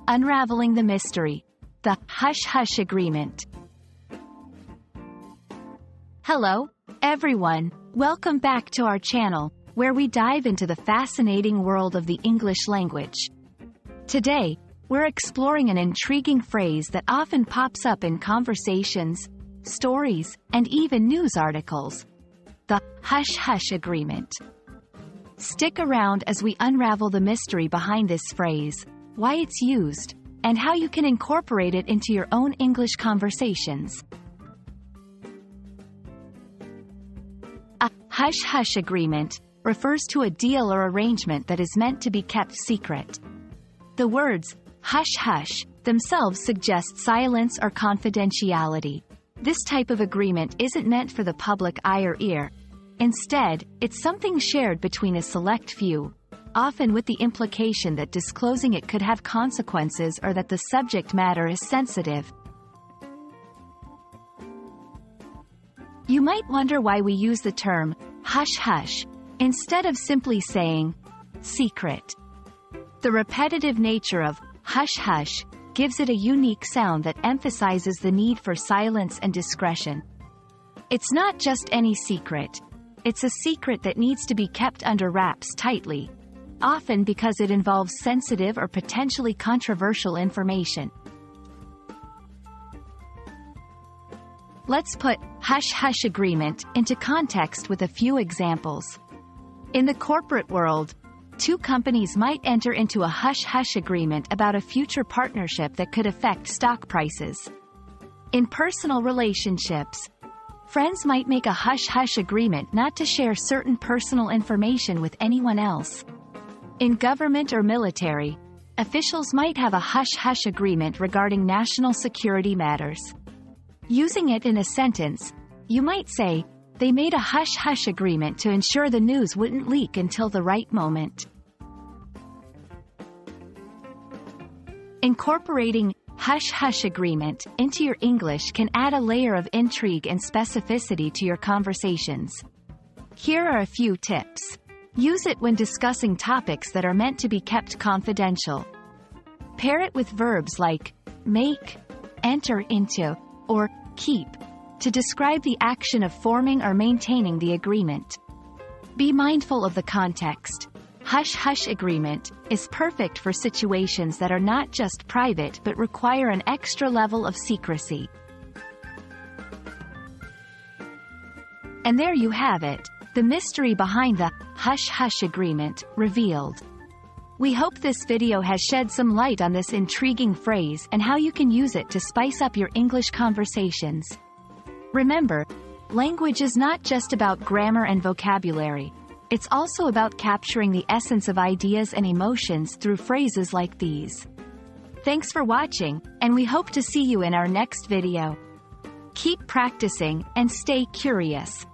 Unraveling the Mystery. The Hush-Hush Agreement. Hello, everyone. Welcome back to our channel, where we dive into the fascinating world of the English language. Today, we're exploring an intriguing phrase that often pops up in conversations, stories, and even news articles. The Hush-Hush Agreement. Stick around as we unravel the mystery behind this phrase, why it's used, and how you can incorporate it into your own English conversations. A hush-hush agreement refers to a deal or arrangement that is meant to be kept secret. The words hush-hush themselves suggest silence or confidentiality. This type of agreement isn't meant for the public eye or ear. Instead, it's something shared between a select few, often with the implication that disclosing it could have consequences or that the subject matter is sensitive. You might wonder why we use the term hush-hush instead of simply saying secret. The repetitive nature of hush-hush gives it a unique sound that emphasizes the need for silence and discretion. It's not just any secret. It's a secret that needs to be kept under wraps tightly, often because it involves sensitive or potentially controversial information. Let's put hush-hush agreement into context with a few examples. In the corporate world, two companies might enter into a hush-hush agreement about a future partnership that could affect stock prices. In personal relationships, friends might make a hush-hush agreement not to share certain personal information with anyone else. In government or military, officials might have a hush-hush agreement regarding national security matters. Using it in a sentence, you might say, they made a hush-hush agreement to ensure the news wouldn't leak until the right moment. Incorporating hush-hush agreement into your English can add a layer of intrigue and specificity to your conversations. Here are a few tips. Use it when discussing topics that are meant to be kept confidential. Pair it with verbs like make, enter into, or keep to describe the action of forming or maintaining the agreement. Be mindful of the context. Hush-hush agreement is perfect for situations that are not just private but require an extra level of secrecy. And there you have it, the mystery behind the hush-hush agreement revealed. We hope this video has shed some light on this intriguing phrase and how you can use it to spice up your English conversations. Remember, language is not just about grammar and vocabulary. It's also about capturing the essence of ideas and emotions through phrases like these. Thanks for watching, and we hope to see you in our next video. Keep practicing and stay curious.